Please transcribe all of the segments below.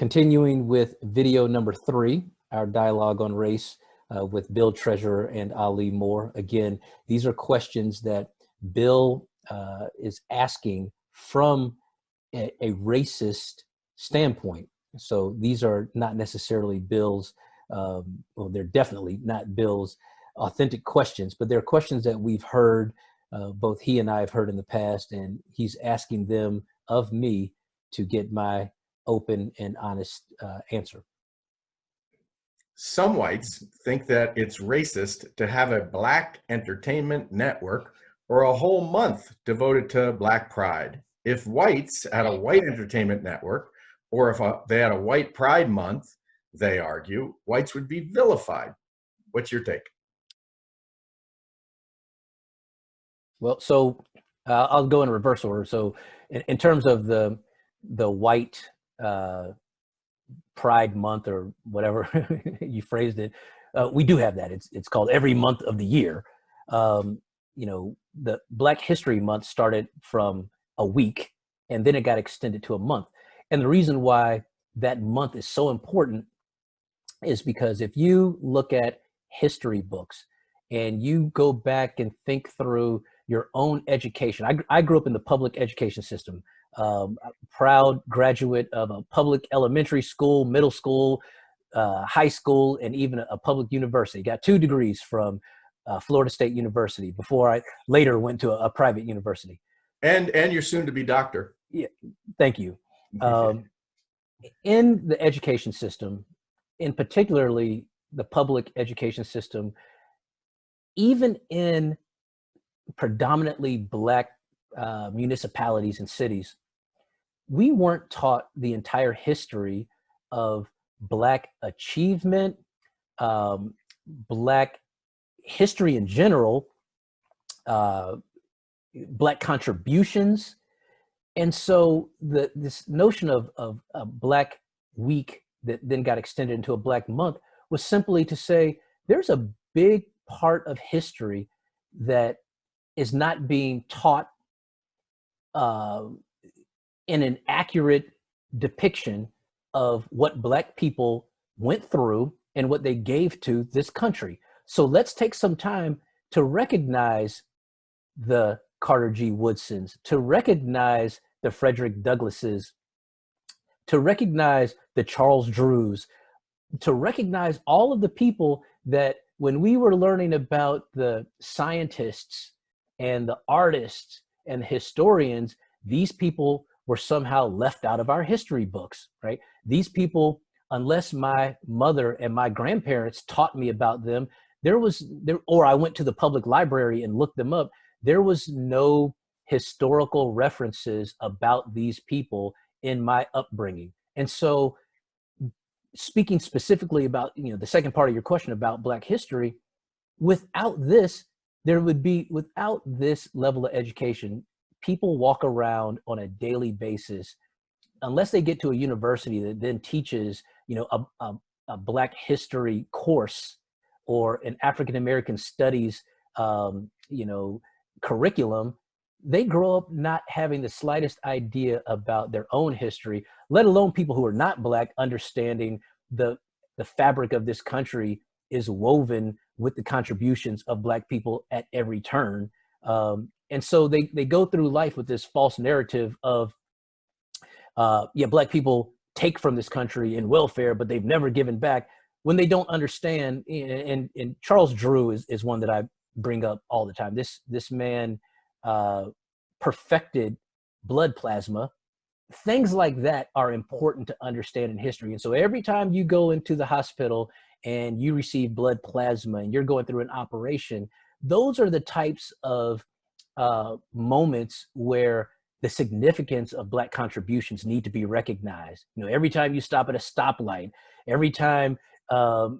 Continuing with video number 3, our dialogue on race with Bill Treasurer and Ahli Moore. Again, these are questions that Bill is asking from a racist standpoint. So these are not necessarily Bill's, well, they're definitely not Bill's authentic questions, but they're questions that we've heard, both he and I have heard in the past, and he's asking them of me to get my open and honest answer. Some whites think that it's racist to have a Black entertainment network or a whole month devoted to Black pride. If whites had a white entertainment network, or if they had a white pride month, they argue, whites would be vilified. What's your take? Well, so I'll go in reverse order. So in terms of the white Pride Month or whatever you phrased it, we do have that. It's called every month of the year. You know, the Black History Month started from a week, and then it got extended to a month. And the reason why that month is so important is because if you look at history books and you go back and think through your own education, I grew up in the public education system. Proud graduate of a public elementary school, middle school, high school, and even a public university. Got 2 degrees from Florida State University before I later went to a private university. And you're soon to be doctor. Yeah, thank you. In the education system, in particularly the public education system, even in predominantly Black municipalities and cities, we weren't taught the entire history of Black achievement, Black history in general, Black contributions. And so this notion of a Black week that then got extended into a Black month was simply to say there's a big part of history that is not being taught in an accurate depiction of what Black people went through and what they gave to this country. So let's take some time to recognize the Carter G. Woodsons, to recognize the Frederick Douglasses, to recognize the Charles Drews, to recognize all of the people that when we were learning about the scientists and the artists and the historians, these people were somehow left out of our history books, right? These people, unless my mother and my grandparents taught me about them, or I went to the public library and looked them up, there was no historical references about these people in my upbringing. And so speaking specifically about, the second part of your question about Black history, without this level of education, people walk around on a daily basis, unless they get to a university that then teaches, a Black history course or an African American studies, curriculum, they grow up not having the slightest idea about their own history, let alone people who are not Black understanding the fabric of this country is woven with the contributions of Black people at every turn. And so they go through life with this false narrative of, Black people take from this country in welfare, but they've never given back, when they don't understand. And Charles Drew is one that I bring up all the time. This man perfected blood plasma. Things like that are important to understand in history. And so every time you go into the hospital and you receive blood plasma and you're going through an operation, those are the types of moments where the significance of Black contributions need to be recognized. Every time you stop at a stoplight, every time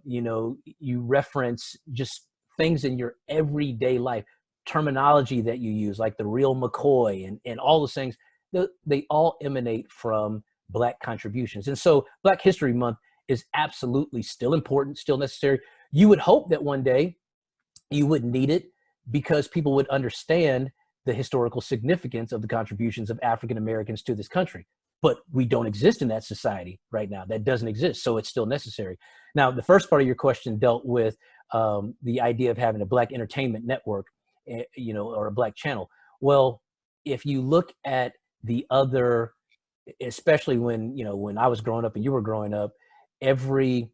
you reference just things in your everyday life, terminology that you use, like the real McCoy and all those things, they all emanate from Black contributions. And so Black History Month is absolutely still important, still necessary. You would hope that one day you wouldn't need it because people would understand the historical significance of the contributions of African Americans to this country. but we don't exist in that society right now. That doesn't exist, so it's still necessary. Now, the first part of your question dealt with the idea of having a Black entertainment network, or a Black channel. Well, if you look at the other, especially when I was growing up and you were growing up, every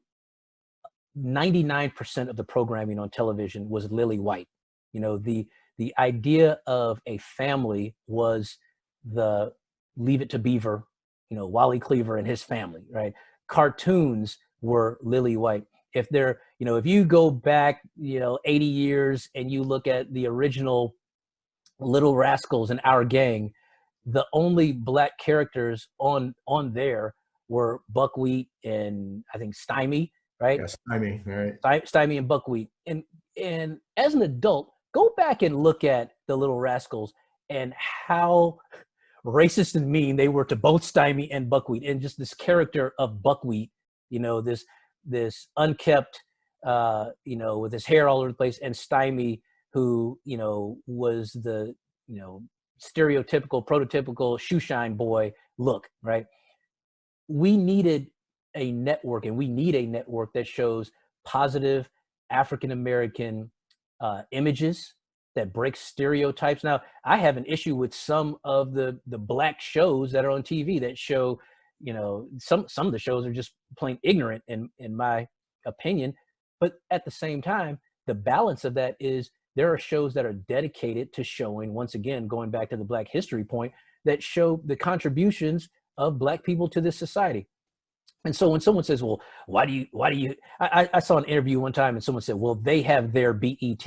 99% of the programming on television was lily white. The idea of a family was the Leave It to Beaver, Wally Cleaver and his family, right? Cartoons were lily white. If you go back, 80 years and you look at the original Little Rascals and Our Gang, the only Black characters on there were Buckwheat and I think Stymie, right? Yes, I mean, right. Stymie and Buckwheat. And as an adult, go back and look at the Little Rascals and how racist and mean they were to both Stymie and Buckwheat, and just this character of Buckwheat, this unkept, with his hair all over the place, and Stymie, who was the stereotypical, prototypical shoeshine boy look, right? We needed a network, and we need a network that shows positive African American images, that breaks stereotypes. Now, I have an issue with some of the Black shows that are on TV that show, some of the shows are just plain ignorant in my opinion. But at the same time, the balance of that is there are shows that are dedicated to showing, once again, going back to the Black history point, that show the contributions of Black people to this society. And so when someone says, well, why do you, I saw an interview one time and someone said, well, they have their BET.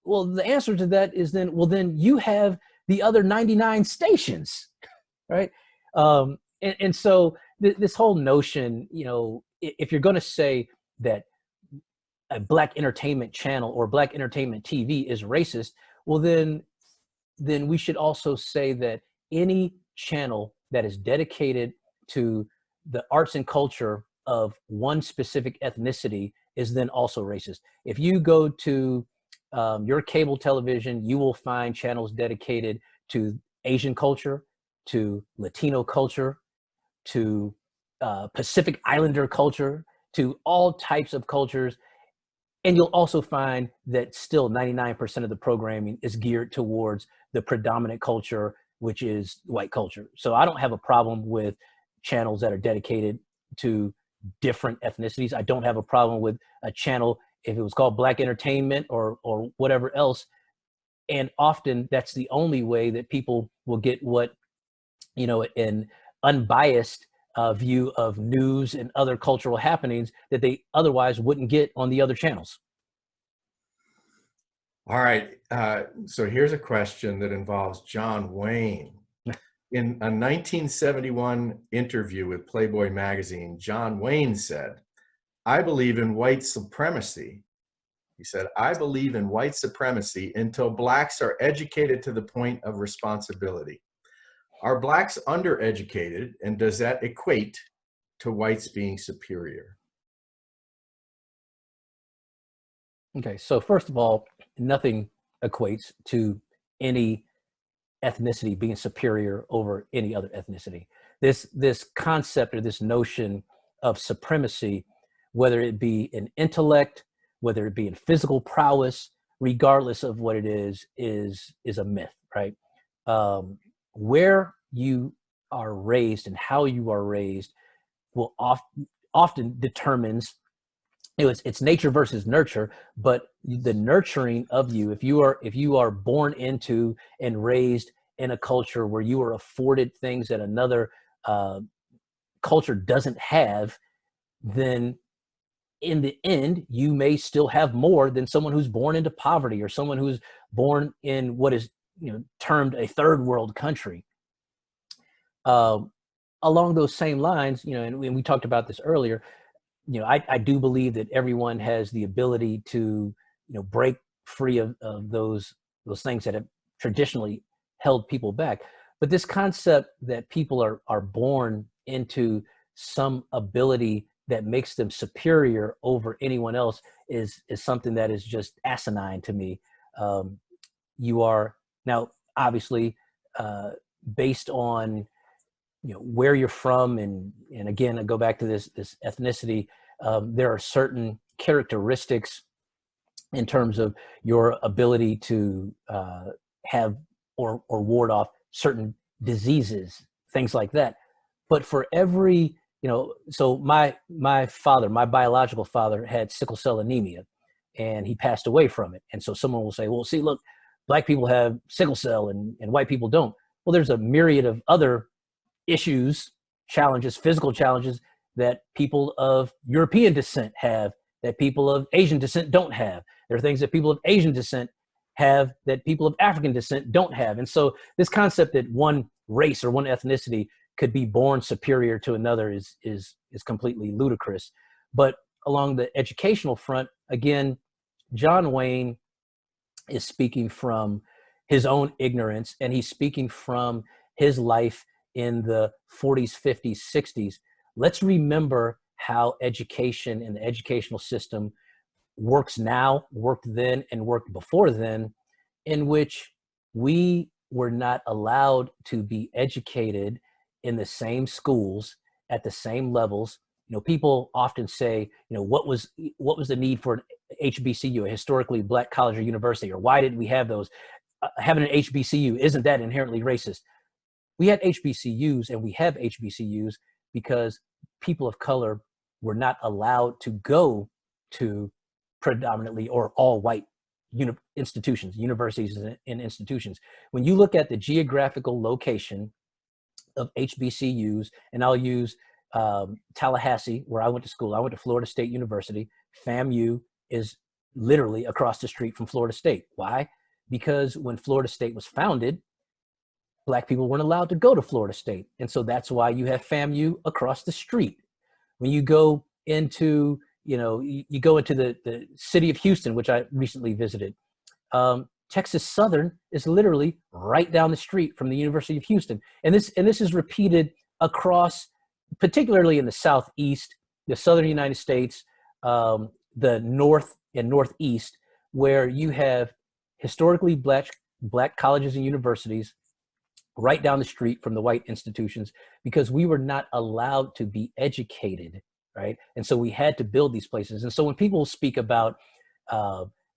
Well, the answer to that is then you have the other 99 stations, right? And so this whole notion, if you're going to say that a Black entertainment channel or Black entertainment TV is racist, well, then we should also say that any channel that is dedicated to the arts and culture of one specific ethnicity is then also racist. If you go to your cable television, you will find channels dedicated to Asian culture, to Latino culture, to Pacific Islander culture, to all types of cultures. And you'll also find that still 99% of the programming is geared towards the predominant culture, which is white culture. So I don't have a problem with channels that are dedicated to different ethnicities. I don't have a problem with a channel if it was called Black entertainment or whatever else. And often that's the only way that people will get what, an unbiased view of news and other cultural happenings that they otherwise wouldn't get on the other channels. All right. So here's a question that involves John Wayne. In a 1971 interview with Playboy magazine, John Wayne said, I believe in white supremacy. He said, I believe in white supremacy until Blacks are educated to the point of responsibility. Are Blacks undereducated, and does that equate to whites being superior? Okay, so first of all, nothing equates to any ethnicity being superior over any other ethnicity. This concept or this notion of supremacy, whether it be in intellect, whether it be in physical prowess, regardless of what it is a myth, right? Where you are raised and how you are raised will often determines, it's nature versus nurture, but the nurturing of you, if you are born into and raised in a culture where you are afforded things that another culture doesn't have, then in the end, you may still have more than someone who's born into poverty or someone who's born in what is termed a third world country. Along those same lines, and we talked about this earlier, I do believe that everyone has the ability to, break free of those things that have traditionally held people back. But this concept that people are born into some ability that makes them superior over anyone else is something that is just asinine to me. You are now obviously based on where you're from, and again, I go back to this ethnicity. There are certain characteristics in terms of your ability to have or ward off certain diseases, things like that. But for every, so my biological father had sickle cell anemia, and he passed away from it. And so someone will say, well, see, look, black people have sickle cell and white people don't. Well, there's a myriad of other issues, challenges, physical challenges that people of European descent have, that people of Asian descent don't have. There are things that people of Asian descent have that people of African descent don't have. And so this concept that one race or one ethnicity could be born superior to another is completely ludicrous. But along the educational front, again, John Wayne is speaking from his own ignorance, and he's speaking from his life in the 40s, 50s, 60s. Let's remember how education and the educational system works now, worked then, and worked before then, in which we were not allowed to be educated in the same schools at the same levels. People often say, what was the need for an HBCU, a historically black college or university, or why didn't we have those? Having an HBCU, isn't that inherently racist? We had HBCUs and we have HBCUs because people of color were not allowed to go to predominantly or all white institutions, universities and institutions. When you look at the geographical location of HBCUs, and I'll use Tallahassee, where I went to school. I went to Florida State University. FAMU is literally across the street from Florida State. Why? Because when Florida State was founded, black people weren't allowed to go to Florida State. And so that's why you have FAMU across the street. When you go into, you go into the city of Houston, which I recently visited, Texas Southern is literally right down the street from the University of Houston. And this is repeated across, particularly in the Southeast, the Southern United States, the North and Northeast, where you have historically black colleges and universities right down the street from the white institutions, because we were not allowed to be educated, right? And so we had to build these places. And so when people speak about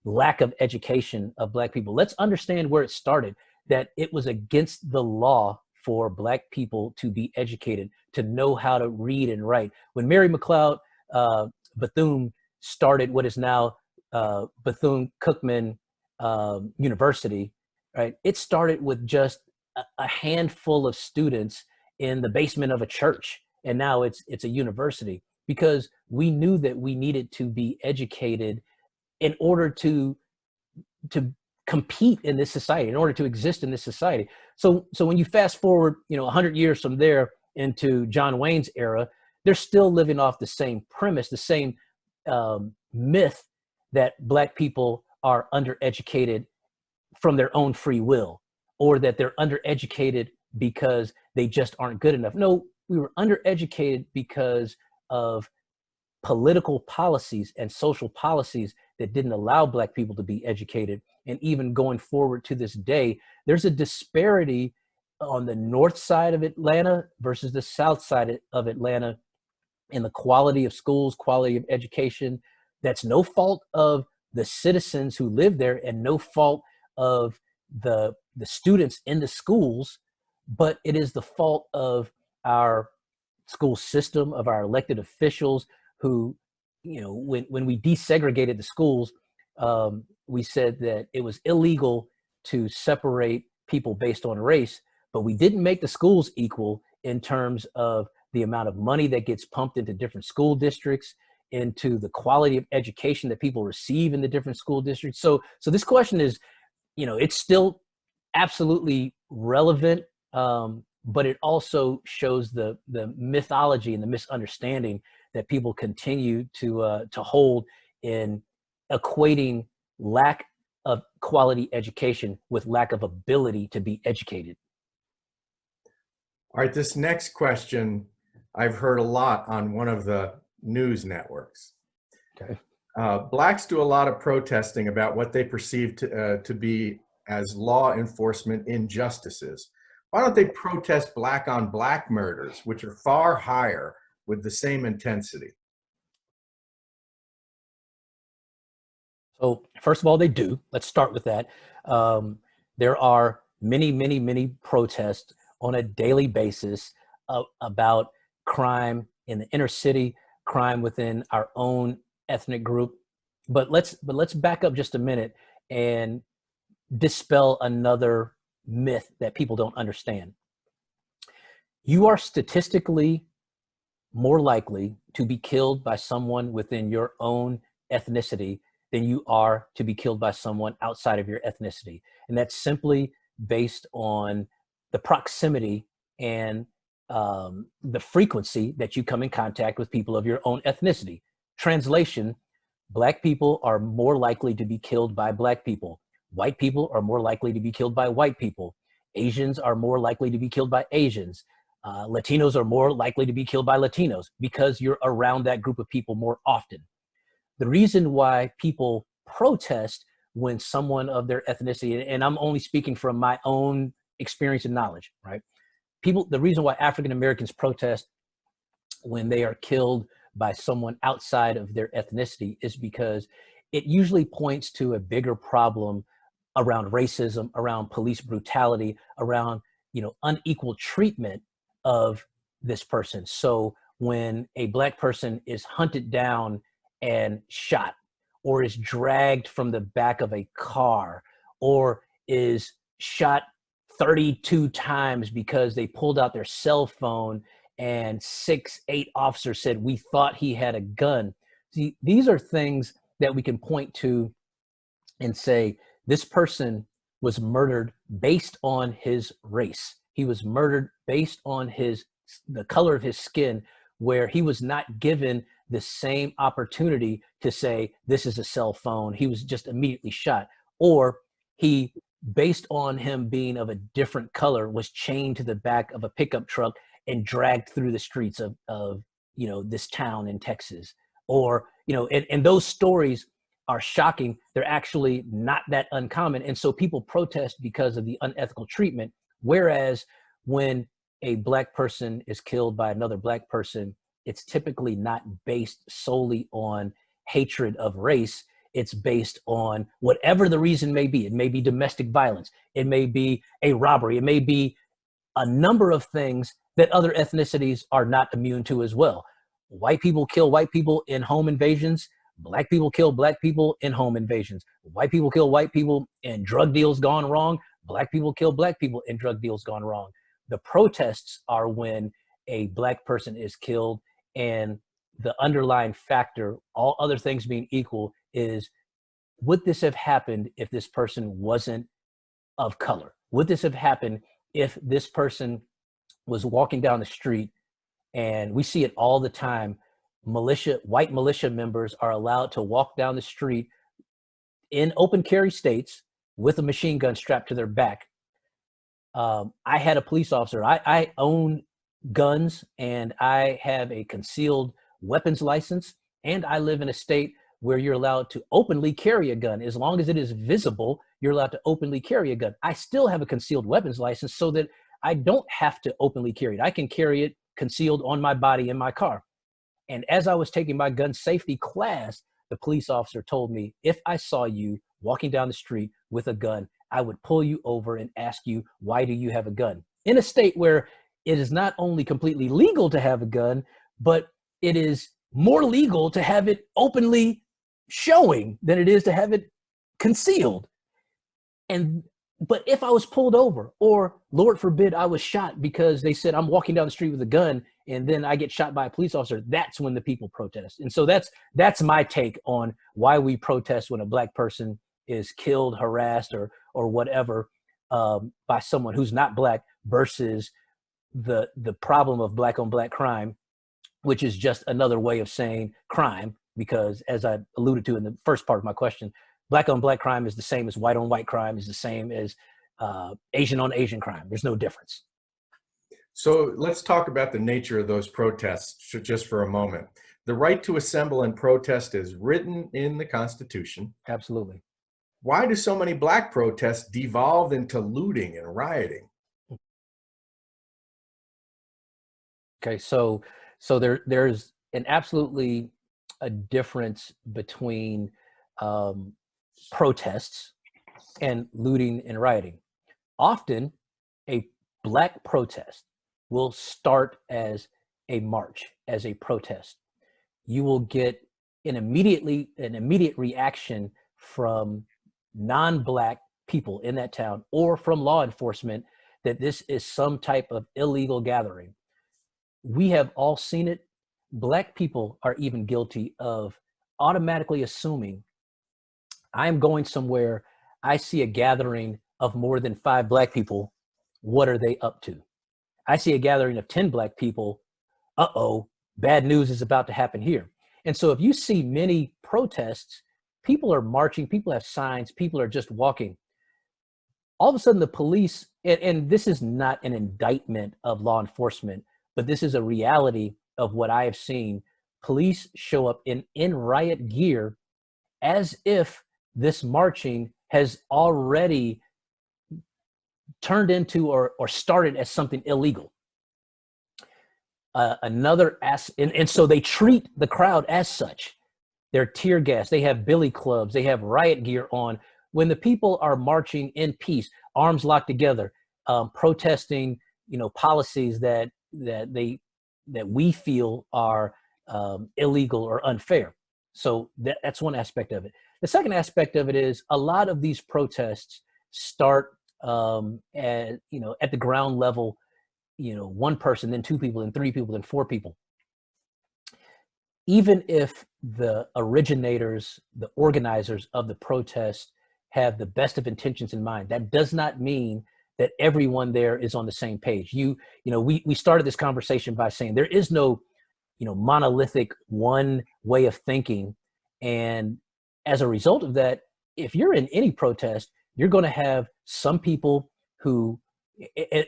lack of education of black people, let's understand where it started, that it was against the law for black people to be educated, to know how to read and write. When Mary McLeod Bethune started what is now Bethune-Cookman University, right? It started with just a handful of students in the basement of a church, and now it's a university, because we knew that we needed to be educated in order to compete in this society, in order to exist in this society. So when you fast forward, 100 years from there into John Wayne's era, they're still living off the same premise, the same myth that black people are undereducated from their own free will, or that they're undereducated because they just aren't good enough. No, we were undereducated because of political policies and social policies that didn't allow black people to be educated. And even going forward to this day, there's a disparity on the north side of Atlanta versus the south side of Atlanta in the quality of schools, quality of education. That's no fault of the citizens who live there, and no fault of the students in the schools, but it is the fault of our school system, of our elected officials who, when we desegregated the schools, we said that it was illegal to separate people based on race, but we didn't make the schools equal in terms of the amount of money that gets pumped into different school districts, into the quality of education that people receive in the different school districts. So this question is, it's still absolutely relevant, but it also shows the mythology and the misunderstanding that people continue to hold in equating lack of quality education with lack of ability to be educated. All right, this next question I've heard a lot on one of the news networks. Okay. Blacks do a lot of protesting about what they perceive to be as law enforcement injustices. Why don't they protest black on black murders, which are far higher with the same intensity? So, first of all, they do. Let's start with that. Um, there are many, many, many protests on a daily basis about crime in the inner city, crime within our own ethnic group. But let's back up just a minute and dispel another myth that people don't understand. You are statistically more likely to be killed by someone within your own ethnicity than you are to be killed by someone outside of your ethnicity. And that's simply based on the proximity and the frequency that you come in contact with people of your own ethnicity. Translation: Black people are more likely to be killed by Black people. White people are more likely to be killed by white people. Asians are more likely to be killed by Asians. Latinos are more likely to be killed by Latinos because you're around that group of people more often. The reason why people protest when someone of their ethnicity, and I'm only speaking from my own experience and knowledge, right? The reason why African Americans protest when they are killed by someone outside of their ethnicity is because it usually points to a bigger problem around racism, around police brutality, around, unequal treatment of this person. So when a Black person is hunted down and shot, or is dragged from the back of a car, or is shot 32 times because they pulled out their cell phone and 8 officers said, "We thought he had a gun." See, these are things that we can point to and say, this person was murdered based on his race. He was murdered based on the color of his skin, where he was not given the same opportunity to say, this is a cell phone. He was just immediately shot. Or he, based on him being of a different color, was chained to the back of a pickup truck and dragged through the streets of this town in Texas. Or, and those stories are shocking. They're actually not that uncommon. And so people protest because of the unethical treatment. Whereas when a Black person is killed by another Black person, it's typically not based solely on hatred of race. It's based on whatever the reason may be. It may be domestic violence. It may be a robbery. It may be a number of things that other ethnicities are not immune to as well. White people kill white people in home invasions. Black people kill Black people in home invasions. White people kill white people in drug deals gone wrong. Black people kill Black people in drug deals gone wrong. The protests are when a Black person is killed, and the underlying factor, all other things being equal, is, would this have happened if this person wasn't of color? Would this have happened if this person was walking down the street? And we see it all the time. White militia members are allowed to walk down the street in open carry states with a machine gun strapped to their back. I had a police officer. I own guns, and I have a concealed weapons license, and I live in a state where you're allowed to openly carry a gun. As long as it is visible, you're allowed to openly carry a gun. I still have a concealed weapons license so that I don't have to openly carry it. I can carry it concealed on my body in my car. And as I was taking my gun safety class, the police officer told me, if I saw you walking down the street with a gun, I would pull you over and ask you, why do you have a gun? In a state where it is not only completely legal to have a gun, but it is more legal to have it openly showing than it is to have it concealed. But if I was pulled over, or Lord forbid I was shot because they said I'm walking down the street with a gun, and then I get shot by a police officer, that's when the people protest. And so that's my take on why we protest when a Black person is killed, harassed, or whatever, by someone who's not Black, versus the problem of Black on Black crime, which is just another way of saying crime. Because as I alluded to in the first part of my question, Black on Black crime is the same as white on white crime, is the same as Asian on Asian crime. There's no difference. So let's talk about the nature of those protests just for a moment. The right to assemble and protest is written in the Constitution. Absolutely. Why do so many Black protests devolve into looting and rioting? Okay, so there's an absolutely a difference between um, protests and looting and rioting. Often, a black protest will start as a march, as a protest. You will get an immediate reaction from non-black people in that town or from law enforcement that this is some type of illegal gathering. We have all seen it. Black people are even guilty of automatically assuming I'm going somewhere, I see a gathering of more than 5 black people. What are they up to? I see a gathering of 10 black people. Uh-oh, bad news is about to happen here. And so if you see many protests, people are marching, people have signs, people are just walking. All of a sudden the police, and this is not an indictment of law enforcement, but this is a reality of what I have seen. Police show up in riot gear as if this marching has already turned into or started as something illegal. And so they treat the crowd as such. They're tear gas. They have billy clubs. They have riot gear on. When the people are marching in peace, arms locked together, protesting, policies that we feel are illegal or unfair. So that's one aspect of it. The second aspect of it is a lot of these protests start at the ground level. One person, then 2 people, then 3 people, then 4 people. Even if the originators, the organizers of the protest have the best of intentions in mind, that does not mean that everyone there is on the same page. We started this conversation by saying there is no, monolithic one way of thinking. And as a result of that, if you're in any protest, you're going to have some people who,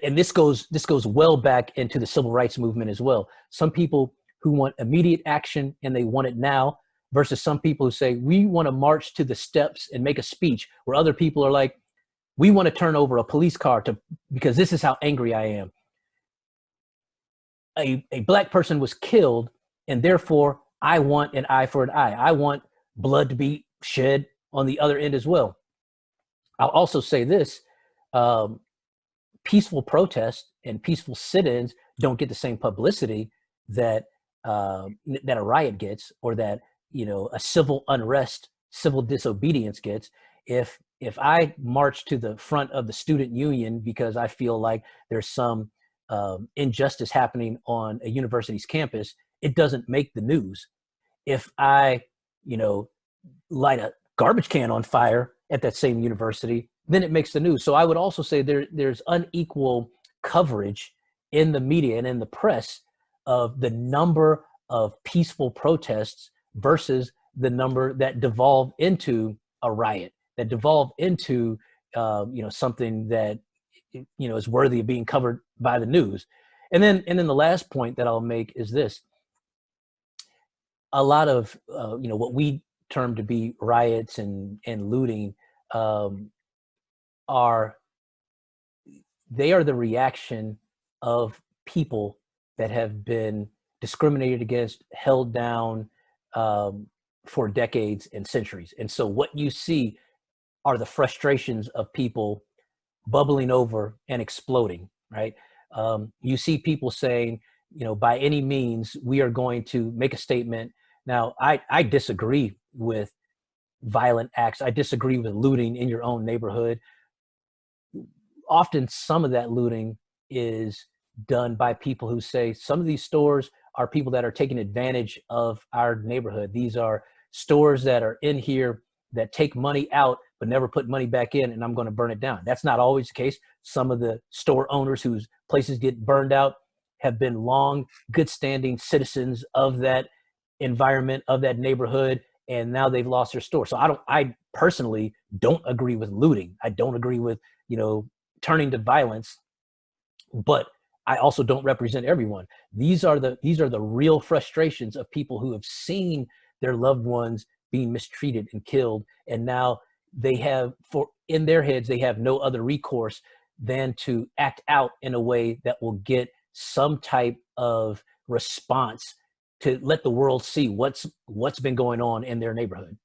and this goes well back into the civil rights movement as well. Some people who want immediate action and they want it now, versus some people who say, we want to march to the steps and make a speech, where other people are like, we want to turn over a police car because this is how angry I am. A black person was killed, and therefore I want an eye for an eye. I want blood to be shed on the other end as well. I'll also say this, peaceful protests and peaceful sit-ins don't get the same publicity that a riot gets, or that a civil unrest, civil disobedience gets. If I march to the front of the student union because I feel like there's some injustice happening on a university's campus, it doesn't make the news. If I light a garbage can on fire at that same university, then it makes the news. So I would also say there's unequal coverage in the media and in the press of the number of peaceful protests versus the number that devolve into a riot, that devolve into something that is worthy of being covered by the news. And then the last point that I'll make is this: a lot of what we term to be riots and looting are the reaction of people that have been discriminated against, held down for decades and centuries. And so what you see are the frustrations of people bubbling over and exploding, right? You see people saying, by any means, we are going to make a statement. Now, I disagree with violent acts. I disagree with looting in your own neighborhood. Often some of that looting is done by people who say some of these stores are people that are taking advantage of our neighborhood. These are stores that are in here that take money out but never put money back in, and I'm going to burn it down. That's not always the case. Some of the store owners whose places get burned out have been long, good standing citizens of that environment, of that neighborhood, and now they've lost their store. So I personally don't agree with looting. I don't agree with, turning to violence, but I also don't represent everyone. These are the real frustrations of people who have seen their loved ones being mistreated and killed, and now they have, in their heads, they have no other recourse than to act out in a way that will get some type of response to let the world see what's been going on in their neighborhood.